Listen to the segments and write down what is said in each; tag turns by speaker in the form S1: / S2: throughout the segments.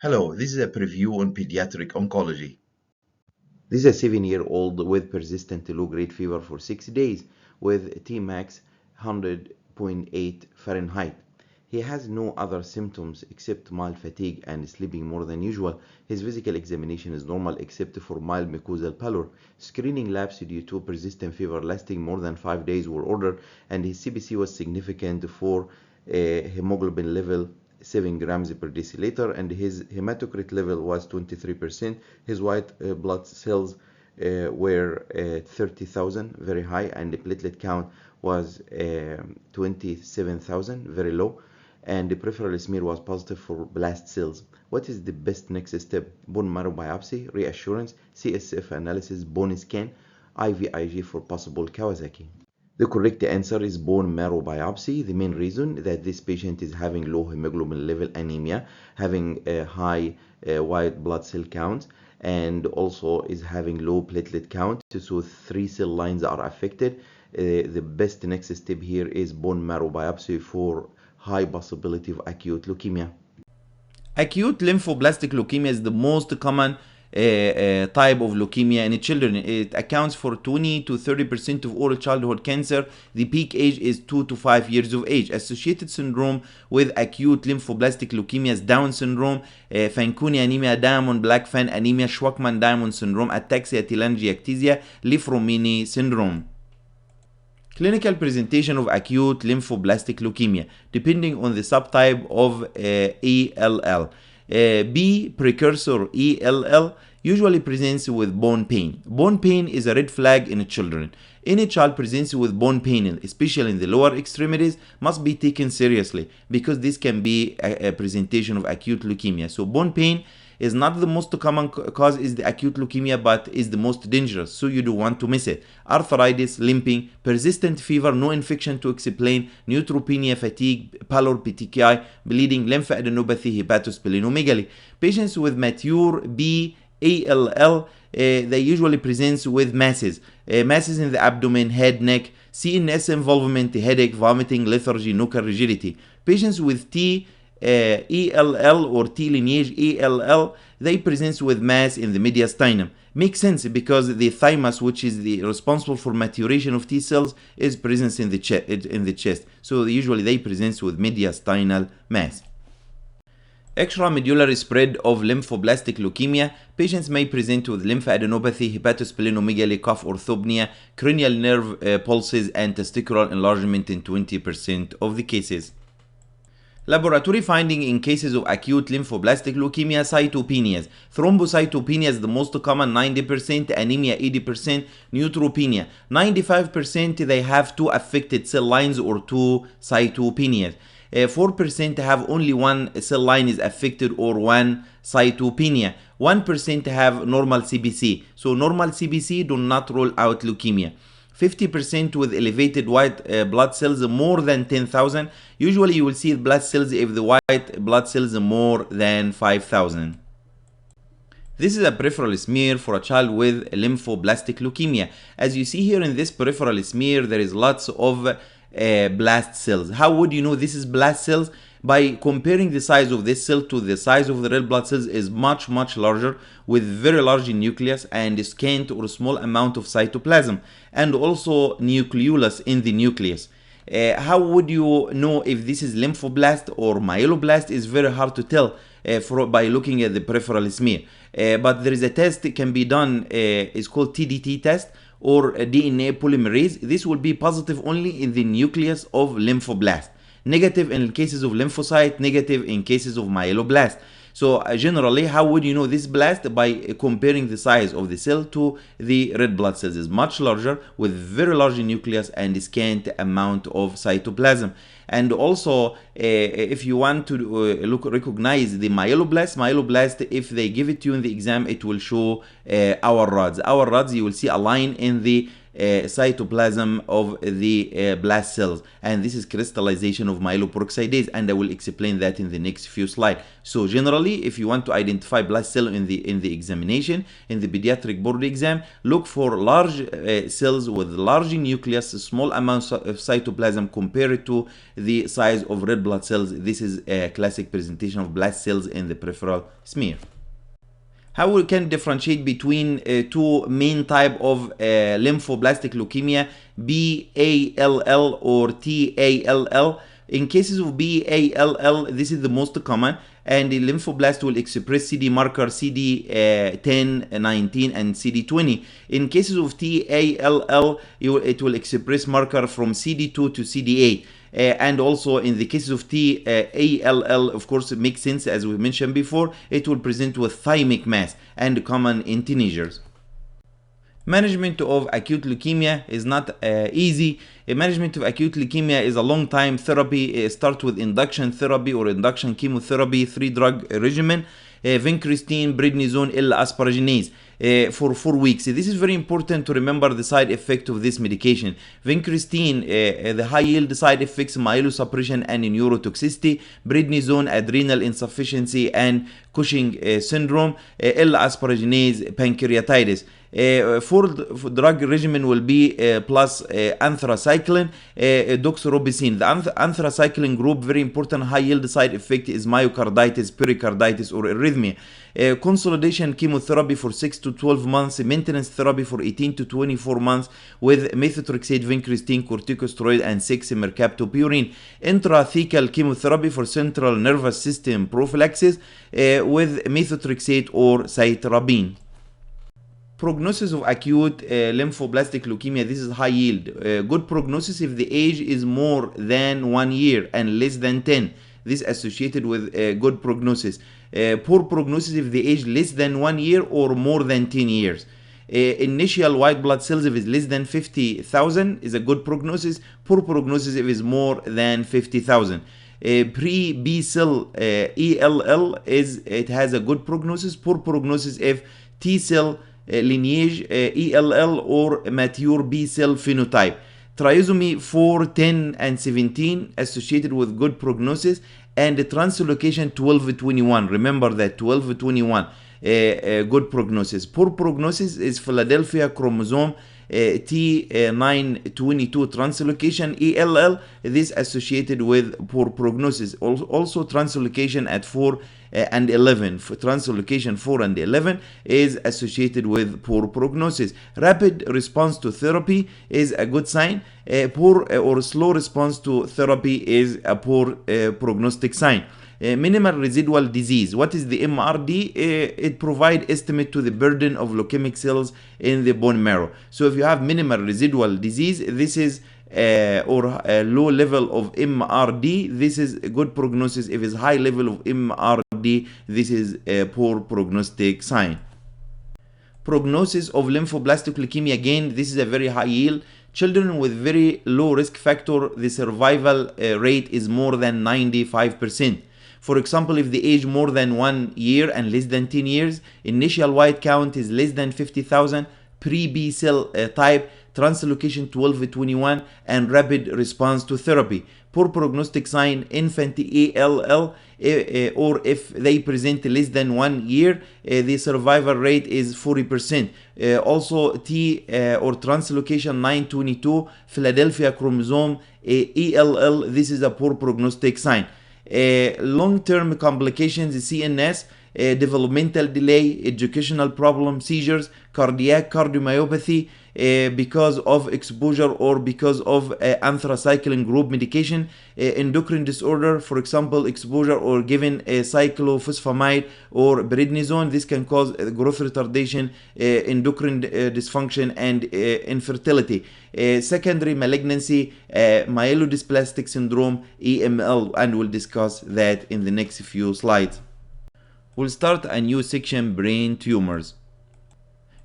S1: Hello, this is a preview on pediatric oncology.
S2: This is a 7-year-old with persistent low-grade fever for 6 days with Tmax 100.8 Fahrenheit. He has no other symptoms except mild fatigue and sleeping more than usual. His physical examination is normal except for mild mucosal pallor. Screening labs due to persistent fever lasting more than 5 days were ordered, and his CBC was significant for hemoglobin level 7 grams per deciliter, and his hematocrit level was 23%. His white blood cells were 30,000, very high, and the platelet count was 27,000, very low, and the peripheral smear was positive for blast cells. What is the best next step? Bone marrow biopsy, reassurance, CSF analysis, bone scan, IVIG for possible Kawasaki. The correct answer is bone marrow biopsy. The main reason that this patient is having low hemoglobin level anemia, having a high white blood cell count, and also is having low platelet count. So 3 cell lines are affected. The best next step here is bone marrow biopsy for high possibility of acute leukemia.
S3: Acute lymphoblastic leukemia is the most common type of leukemia in children. It accounts for 20 to 30% of all childhood cancer. The peak age is 2 to 5 years of age. Associated syndrome with acute lymphoblastic leukemia is Down syndrome, Fanconi anemia, Diamond-Blackfan anemia, Schwachman-Diamond syndrome, ataxia telangiectasia, Li-Fraumeni syndrome. Clinical presentation of acute lymphoblastic leukemia, depending on the subtype of ALL. B precursor ALL usually presents with bone pain. Bone pain is a red flag in children. Any child presents with bone pain, especially in the lower extremities, must be taken seriously because this can be a presentation of acute leukemia. So bone pain is not the most common cause is the acute leukemia, but is the most dangerous, so you don't want to miss it. Arthritis, limping, persistent fever, no infection to explain, neutropenia, fatigue, pallor, petechiae, bleeding, lymphadenopathy, hepatosplenomegaly. Patients with mature B-ALL, they usually present with masses in the abdomen, head, neck, CNS involvement, headache, vomiting, lethargy, nuchal rigidity. Patients with ELL or T lineage ALL, they present with mass in the mediastinum. Makes sense because the thymus, which is responsible for maturation of T cells, is present in the chest. So usually they present with mediastinal mass. Extramedullary spread of lymphoblastic leukemia. Patients may present with lymphadenopathy, hepatosplenomegaly, cough, orthopnea, cranial nerve pulses, and testicular enlargement in 20% of the cases. Laboratory finding in cases of acute lymphoblastic leukemia: cytopenias. Thrombocytopenia is the most common, 90%, anemia 80%, neutropenia 95%. They have 2 affected cell lines or 2 cytopenias. 4% have only 1 cell line is affected or 1 cytopenia. 1% have normal CBC. So normal CBC do not rule out leukemia. 50% with elevated white blood cells more than 10,000. Usually you will see blood cells if the white blood cells are more than 5,000. This is a peripheral smear for a child with lymphoblastic leukemia. As you see here in this peripheral smear, there is lots of blast cells. How would you know this is blast cells? By comparing the size of this cell to the size of the red blood cells is much larger, with very large nucleus and scant or small amount of cytoplasm, and also nucleolus in the nucleus. How would you know if this is lymphoblast or myeloblast? Is very hard to tell by looking at the peripheral smear. But there is a test that can be done, it's called TDT test or DNA polymerase. This will be positive only in the nucleus of lymphoblast. Negative in cases of lymphocyte, negative in cases of myeloblast. So generally, how would you know this blast? By comparing the size of the cell to the red blood cells. Is much larger with very large nucleus and scant amount of cytoplasm. And also, if you want to recognize the myeloblast, if they give it to you in the exam, it will show our rods. Our rods, you will see a line in the cytoplasm of the blast cells, and this is crystallization of myeloperoxidase, and I will explain that in the next few slides. So generally, if you want to identify blast cell in the examination, in the pediatric board exam, look for large cells with large nucleus, small amounts of cytoplasm compared to the size of red blood cells. This is a classic presentation of blast cells in the peripheral smear. How we can differentiate between two main type of lymphoblastic leukemia, B-ALL or T-ALL. In cases of B-ALL, this is the most common, and the lymphoblast will express CD marker CD10, 19, and CD20. In cases of T-ALL, it will express marker from CD2 to CD8. And also in the cases of T-ALL, of course, it makes sense, as we mentioned before, it will present with thymic mass and common in teenagers. Management of acute leukemia is not easy. Management of acute leukemia is a long time therapy. It starts with induction therapy or induction chemotherapy, 3-drug regimen, vincristine, prednisone, L-asparaginase for 4 weeks. This is very important to remember the side effect of this medication. Vincristine, the high yield side effects, myelosuppression and neurotoxicity. Prednisone, adrenal insufficiency and Cushing syndrome. L-asparaginase, pancreatitis. For drug regimen will be plus anthracycline, doxorubicin. The anthracycline group, very important high yield side effect is myocarditis, pericarditis or arrhythmia. Consolidation chemotherapy for 6 to 12 months, maintenance therapy for 18 to 24 months with methotrexate, vincristine, corticosteroid and 6-mercaptopurine. Intrathecal chemotherapy for central nervous system prophylaxis with methotrexate or cytarabine. Prognosis of acute lymphoblastic leukemia, this is high yield. Good prognosis if the age is more than 1 year and less than 10. This is associated with good prognosis. Poor prognosis if the age less than 1 year or more than 10 years. Initial white blood cells if it's less than 50,000 is a good prognosis. Poor prognosis if it's more than 50,000. Pre-B cell ELL it has a good prognosis. Poor prognosis if T cell lineage ELL or mature B cell phenotype. Trisomy 4, 10 and 17 associated with good prognosis, and the translocation 12, 21. Remember that 12, 21 good prognosis. Poor prognosis is Philadelphia chromosome T922 translocation ELL. This associated with poor prognosis. Also translocation at 4 and 11. Translocation 4 and 11 is associated with poor prognosis. Rapid response to therapy is a good sign. Poor or slow response to therapy is a poor prognostic sign. Minimal residual disease. What is the MRD? It provides estimate to the burden of leukemic cells in the bone marrow. So if you have minimal residual disease, this is or a low level of MRD, this is a good prognosis. If it's high level of MRD, this is a poor prognostic sign. Prognosis of lymphoblastic leukemia, again, this is a very high yield. Children with very low risk factor, the survival rate is more than 95%. For example, if the age more than 1 year and less than 10 years, initial white count is less than 50,000, pre-B cell type, translocation 12, 21, and rapid response to therapy. Poor prognostic sign, infant ALL, or if they present less than 1 year, the survival rate is 40%. Also T or translocation 922, Philadelphia chromosome ELL, this is a poor prognostic sign. Long-term complications, CNS, developmental delay, educational problem, seizures, cardiac cardiomyopathy because of exposure or because of anthracycline group medication, endocrine disorder, for example, exposure or given cyclophosphamide or prednisone. This can cause growth retardation, endocrine dysfunction, and infertility. Secondary malignancy, myelodysplastic syndrome, EML, and we'll discuss that in the next few slides. We'll start a new section, brain tumors.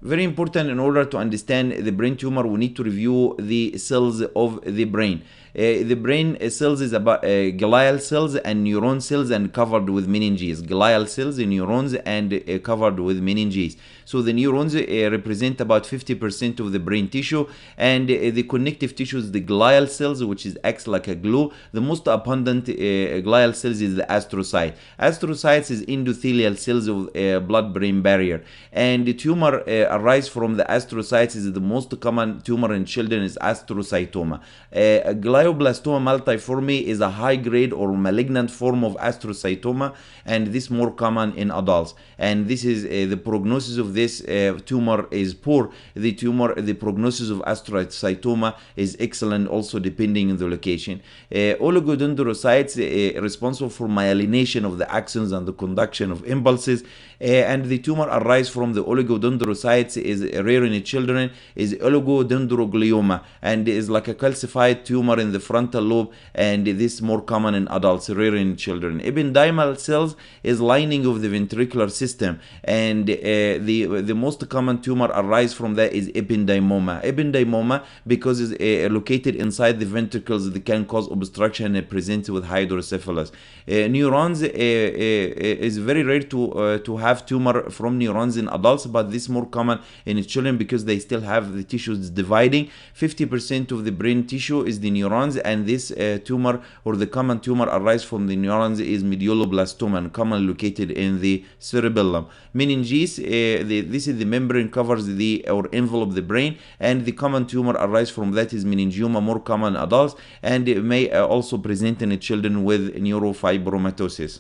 S3: Very important, in order to understand the brain tumor, we need to review the cells of the brain. The brain cells is about glial cells and neuron cells and covered with meninges. Glial cells, neurons, and covered with meninges. So the neurons represent about 50% of the brain tissue, and the connective tissue is the glial cells, which acts like a glue. The most abundant glial cells is the astrocyte. Astrocytes is endothelial cells of blood-brain barrier, and the tumor arise from the astrocytes. Is the most common tumor in children is astrocytoma. Glioblastoma multiforme is a high-grade or malignant form of astrocytoma, and this more common in adults. And this is the prognosis of this tumor is poor. The prognosis of astrocytoma is excellent, also depending on the location. Oligodendrocytes responsible for myelination of the axons and the conduction of impulses, and the tumor arise from the oligodendrocytes is rare in children, is oligodendroglioma, and is like a calcified tumor in the frontal lobe, and this more common in adults, rare in children. Ependymal cells is lining of the ventricular system, and the most common tumor arise from that is ependymoma. Ependymoma because it's located inside the ventricles that can cause obstruction and present with hydrocephalus. Neurons is very rare to have tumor from neurons in adults, but this is more common in children because they still have the tissues dividing. 50% of the brain tissue is the neurons, and this tumor or the common tumor arise from the neurons is medulloblastoma, and commonly located in the cerebellum. Meninges, this is the membrane covers the or envelope the brain, and the common tumor arise from that is meningioma, more common in adults, and it may also present in children with neurofibromatosis.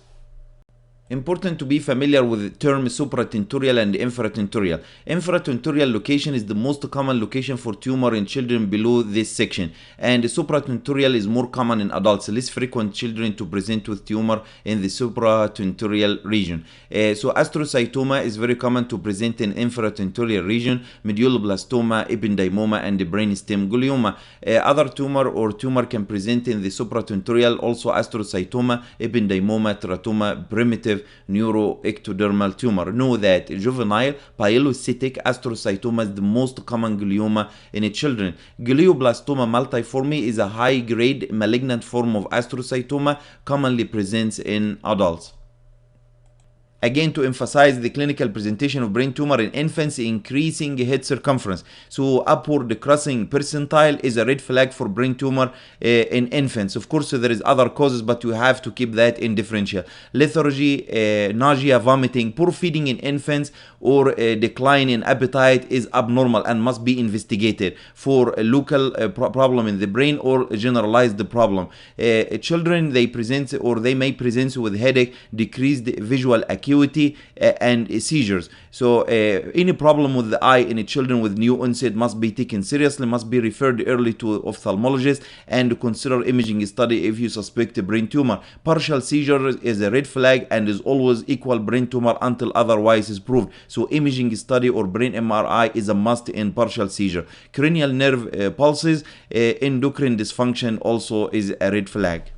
S3: Important to be familiar with the term supratentorial and infratentorial. Infratentorial location is the most common location for tumor in children below this section, and supratentorial is more common in adults. Less frequent children to present with tumor in the supratentorial region. So astrocytoma is very common to present in infratentorial region, medulloblastoma, ependymoma, and the brainstem glioma. Other tumor can present in the supratentorial, also astrocytoma, ependymoma, teratoma, primitive neuroectodermal tumor. Know that juvenile pilocytic astrocytoma is the most common glioma in children. Glioblastoma multiforme is a high-grade malignant form of astrocytoma, commonly presents in adults. Again, to emphasize the clinical presentation of brain tumor in infants, increasing head circumference. So upward crossing percentile is a red flag for brain tumor in infants. Of course, there is other causes, but you have to keep that in differential. Lethargy, nausea, vomiting, poor feeding in infants, or decline in appetite is abnormal and must be investigated for a local problem in the brain or generalized problem. Children, they may present with headache, decreased visual acuity, and seizures. So any problem with the eye in children with new onset must be taken seriously, must be referred early to ophthalmologist, and consider imaging study if you suspect a brain tumor. Partial seizure is a red flag and is always equal brain tumor until otherwise is proved. So imaging study or brain MRI is a must in partial seizure. Cranial nerve pulses, endocrine dysfunction also is a red flag.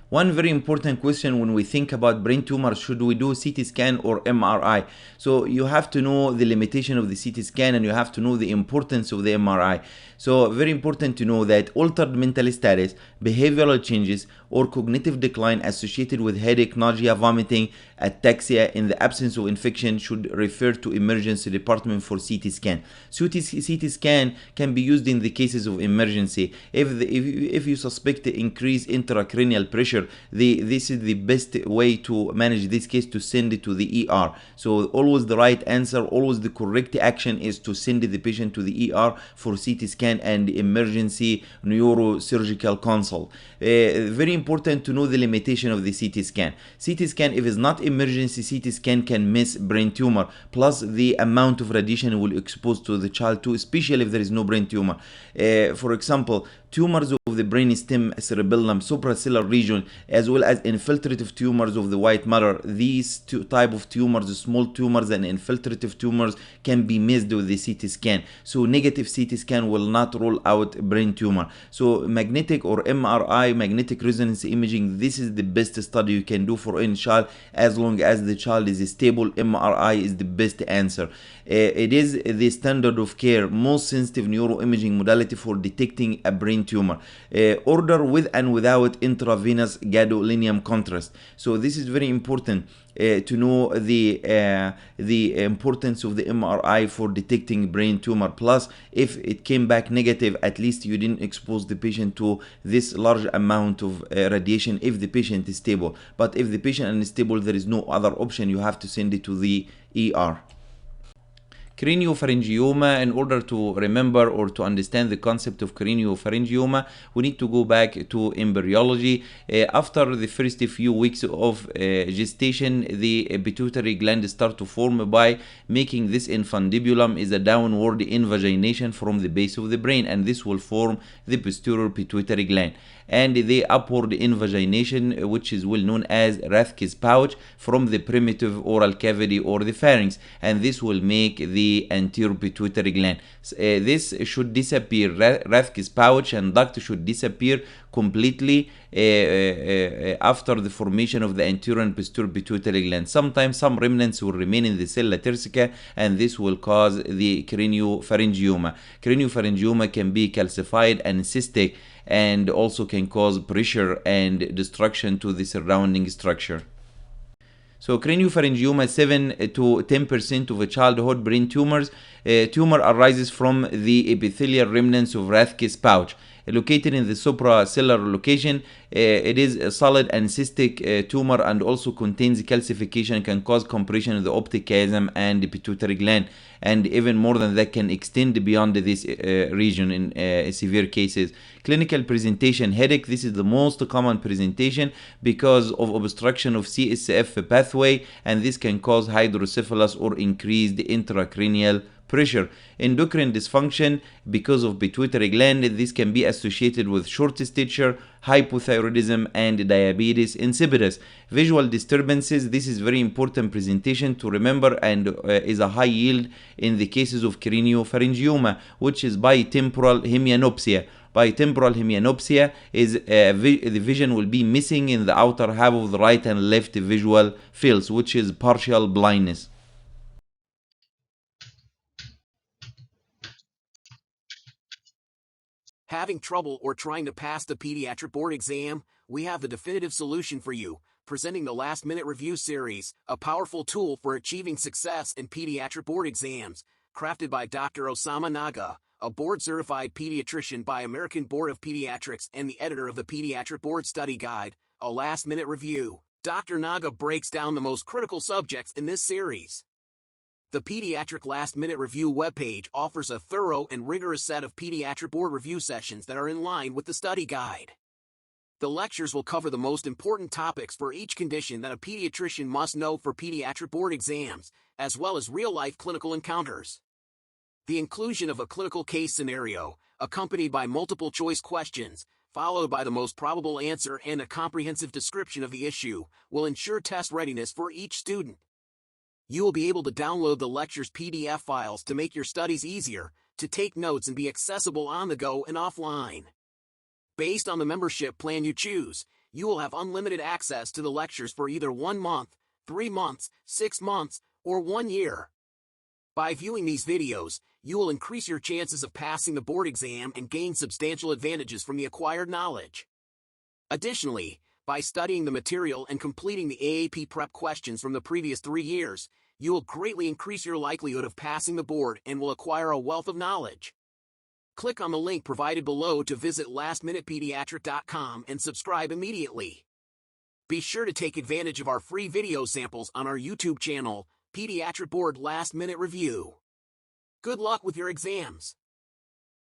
S3: One very important question when we think about brain tumor, should we do CT scan or MRI? So you have to know the limitation of the CT scan, and you have to know the importance of the MRI. So very important to know that altered mental status, behavioral changes, or cognitive decline associated with headache, nausea, vomiting, ataxia in the absence of infection should refer to emergency department for CT scan. CT scan can be used in the cases of emergency. If you suspect increased intracranial pressure, this is the best way to manage this case, to send it to the ER. So always the right answer, always the correct action is to send the patient to the ER for CT scan and emergency neurosurgical consult. Very important to know the limitation of the CT scan. CT scan, if it's not emergency, CT scan can miss brain tumor, plus the amount of radiation will expose to the child to, especially if there is no brain tumor. For example, tumors of the brainstem, cerebellum, suprasellar region, as well as infiltrative tumors of the white matter. These two type of tumors, small tumors and infiltrative tumors, can be missed with the CT scan. So negative CT scan will not rule out brain tumor. So magnetic or MRI, magnetic resonance imaging, this is the best study you can do for any child. As long as the child is stable, MRI is the best answer. It is the standard of care, most sensitive neuroimaging modality for detecting a brain brain tumor. Order with and without intravenous gadolinium contrast. So this is very important to know the importance of the MRI for detecting brain tumor. Plus, if it came back negative, at least you didn't expose the patient to this large amount of radiation if the patient is stable. But if the patient is unstable, there is no other option. You have to send it to the ER. Craniopharyngioma, in order to remember or to understand the concept of craniopharyngioma, we need to go back to embryology. After the first few weeks of gestation, the pituitary gland start to form by making this infundibulum is a downward invagination from the base of the brain, and this will form the posterior pituitary gland. And the upward invagination, which is well known as Rathke's pouch, from the primitive oral cavity or the pharynx, and this will make the anterior pituitary gland. This should disappear. Rathke's pouch and duct should disappear completely after the formation of the anterior and posterior pituitary gland. Sometimes some remnants will remain in the sella turcica, and this will cause the craniopharyngioma. Craniopharyngioma can be calcified and cystic, and also can cause pressure and destruction to the surrounding structure. So craniopharyngioma, 7 to 10% of childhood brain tumors. Tumor arises from the epithelial remnants of Rathke's pouch. Located in the supracellular location, it is a solid and cystic tumor, and also contains calcification, can cause compression of the optic chiasm and the pituitary gland, and even more than that, can extend beyond this region in severe cases. Clinical presentation: headache. This is the most common presentation because of obstruction of CSF pathway, and this can cause hydrocephalus or increased intracranial pressure. Endocrine dysfunction because of pituitary gland. This can be associated with short stature, hypothyroidism, and diabetes insipidus. Visual disturbances. This is very important presentation to remember, and is a high yield in the cases of craniopharyngioma, which is bitemporal hemianopsia. Bitemporal hemianopsia is the vision will be missing in the outer half of the right and left visual fields, which is partial blindness.
S4: Having trouble or trying to pass the pediatric board exam? We have the definitive solution for you, presenting the Last Minute Review Series, a powerful tool for achieving success in pediatric board exams, crafted by Dr. Osama Naga, a board-certified pediatrician by American Board of Pediatrics and the editor of the Pediatric Board Study Guide, a last-minute review. Dr. Naga breaks down the most critical subjects in this series. The Pediatric Last Minute Review webpage offers a thorough and rigorous set of pediatric board review sessions that are in line with the study guide. The lectures will cover the most important topics for each condition that a pediatrician must know for pediatric board exams, as well as real-life clinical encounters. The inclusion of a clinical case scenario, accompanied by multiple choice questions, followed by the most probable answer and a comprehensive description of the issue, will ensure test readiness for each student. You will be able to download the lecture's PDF files to make your studies easier, to take notes and be accessible on the go and offline. Based on the membership plan you choose, you will have unlimited access to the lectures for either 1 month, 3 months, 6 months, or 1 year. By viewing these videos, you will increase your chances of passing the board exam and gain substantial advantages from the acquired knowledge. Additionally, by studying the material and completing the AAP prep questions from the previous 3 years, you will greatly increase your likelihood of passing the board and will acquire a wealth of knowledge. Click on the link provided below to visit lastminutepediatric.com and subscribe immediately. Be sure to take advantage of our free video samples on our YouTube channel, Pediatric Board Last Minute Review. Good luck with your exams.